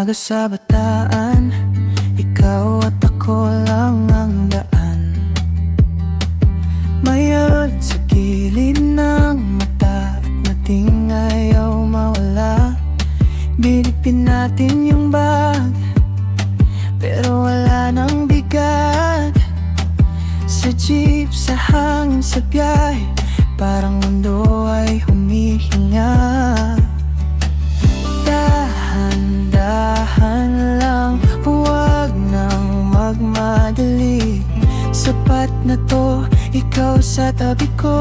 umaga sa bataan, ikaw at ako lang ang daan. Mayroon sa gilid ng mata at nating ayaw mawala. Binipin natin yung bag, pero wala nang bigat. Sa jeep, sa hangin, sa biyahe, parang mundo ay humihinga. Dahan-dahan lang, huwag nang magmadali. Sapat na to, ikaw sa tabi ko.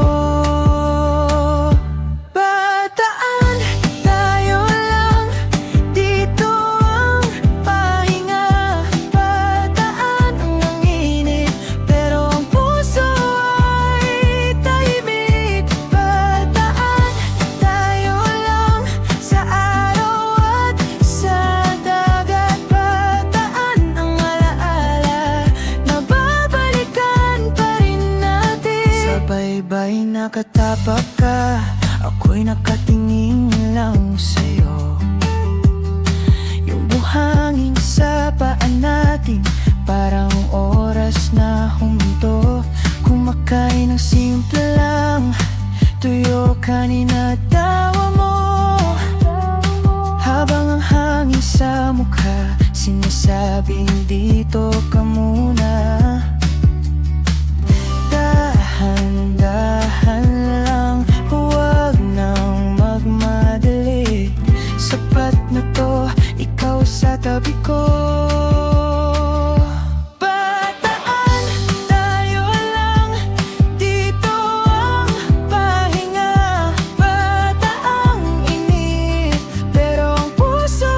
Bataan, tayo lang, dito ang pahinga. Bataan ang init, pero ang puso ay tahimik. Bataan, tayo lang, sa araw at sa dagat. Bataan ang alaala, na babalikan pa rin natin. Sabay-bay nakatapak ka, ako'y nakatingin lang sa'yo. Yung buhangin sa paan natin, parang oras na huminto. Kumakain ng simple lang, tuyo kanina tawa mo. Habang ang hangin sa mukha, sinasabing dito ka muna. Dahan-dahan lang, huwag nang magmadali. Sapat na to, ikaw sa tabi ko. Bataan, tayo lang, dito ang pahinga. Bataang init, pero ang puso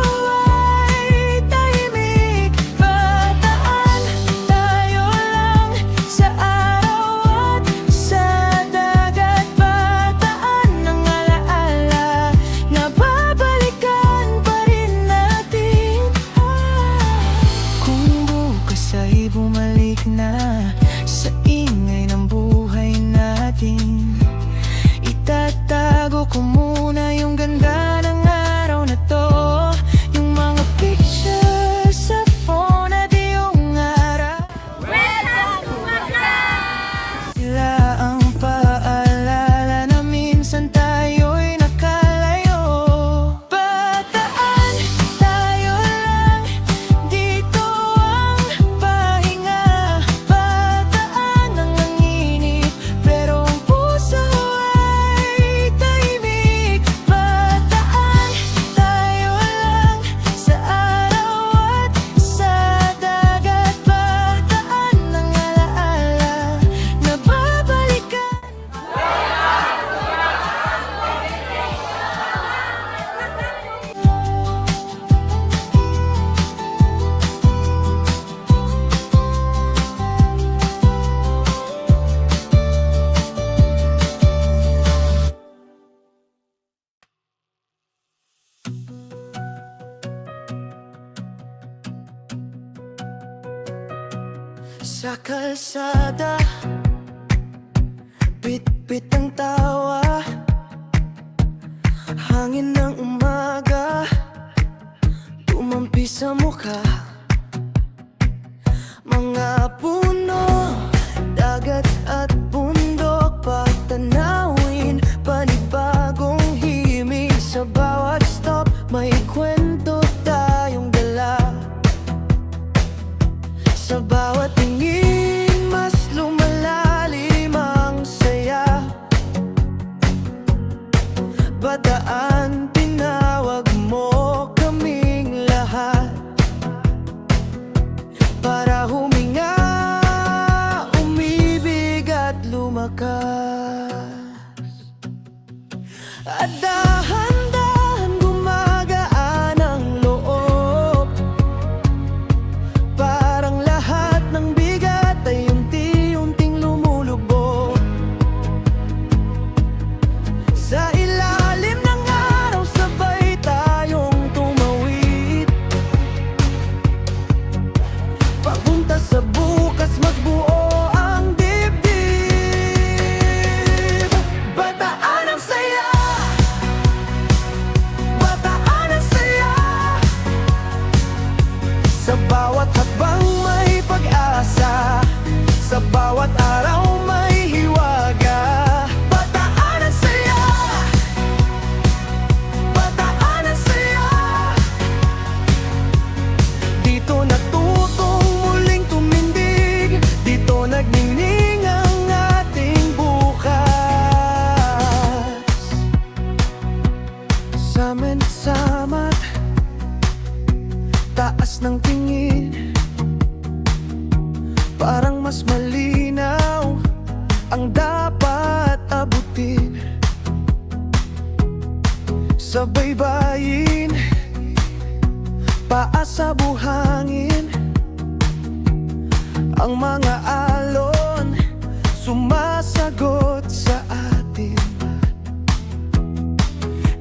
ay tahimik. Bataan, tayo lang, sa araw at sa dagat. Bataan ang alaala, na babalikan pa rin natin. Kung bukas ay bumalik na sa ingay ng buhay natin, itatago ko muna yung ganda ng araw na to. Yung mga pictures sa phone at yung araw, sila ang paalala na minsan tayo'y nakalayo. Bataan, tayo lang, dito ang pahinga. Bataan ang init, pero ang puso ay tahimik. Bataan, tayo lang, sa araw at sa dagat. Bataan ang alaala, na babalikan. Sa kalsada, bit-bit ang tawa, hangin ng umaga, tumampi sa mukha. Mga puno, dagat at bundok, patanawin, panibagong himig. Sa bawat stop, may kwento tayong dala. Sa bawat tingin, mas lumalalim ang saya. Bataan, tinawag mo kaming lahat para huminga, umibig at lumakas. At dahan-dahan gumagaan ang loob, parang lahat Sa bawat hakbang may pag-asa, sa bawat araw may hiwaga. Bataan ang saya, bataan ang saya. Dito natutong muling tumindig, dito nagniningning ang ating bukas. Sama't sama't taas ng tingin, parang mas malinaw ang dapat abutin. Sa baybayin, paa sa buhangin, ang mga alon sumasagot sa atin.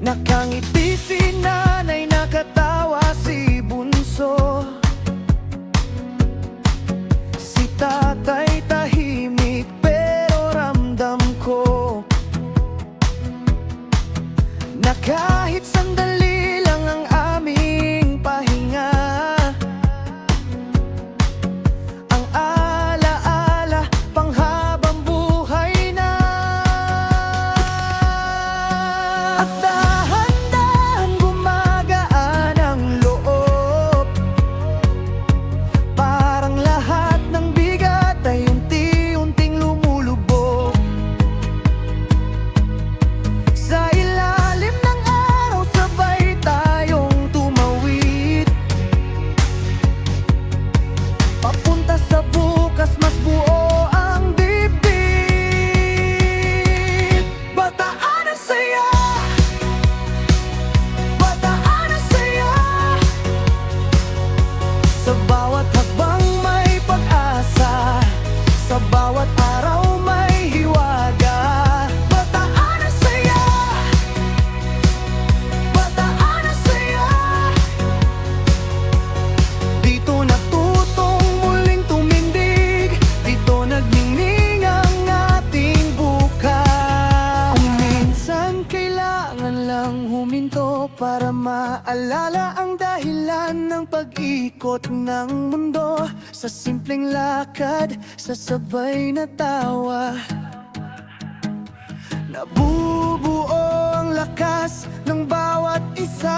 Nakangiti si nanay, nakatawa si bunso, si tatay tahimik pero ramdam ko na kahit sandali lang ang aming pahinga, ang alaala panghabang buhay na. At dahan-dahan gumagaan ang loob, parang lahat ng bigat ay unti-unting lumulubog. Sa ilalim ng araw sabay tayong tumawid, papunta sa bukas mas buo ang dibdib. Bataan ang saya, bataan ang saya. Sa bawat hakbang may pag-asa, sa bawat araw may hiwaga. Bataan ang saya, bataan ang saya. Dito natutong muling tumindig, dito nagningning ang ating bukas. Kung minsan kailangan lang huminto para maalala ang dahilan ng pag-ikot ng mundo, sa simpleng lakad, sa sabay na tawa, nabubuo ang lakas ng bawat isa.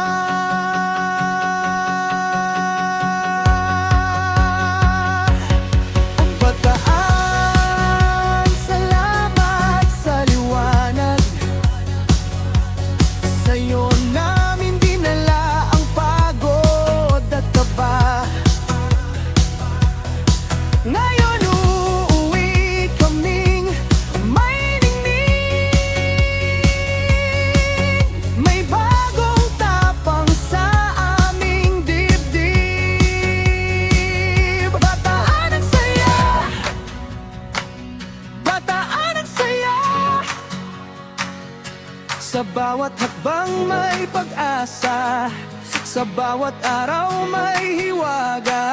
Ang bataan, salamat sa liwanag, sa'yo namin dinala ang pagod at kaba. Ngayon uuwi kaming may ningning, may bagong tapang sa aming dibdib. Bataan ang saya, bataan ang saya. Sa bawat hakbang may pag-asa, sa bawat araw may hiwaga.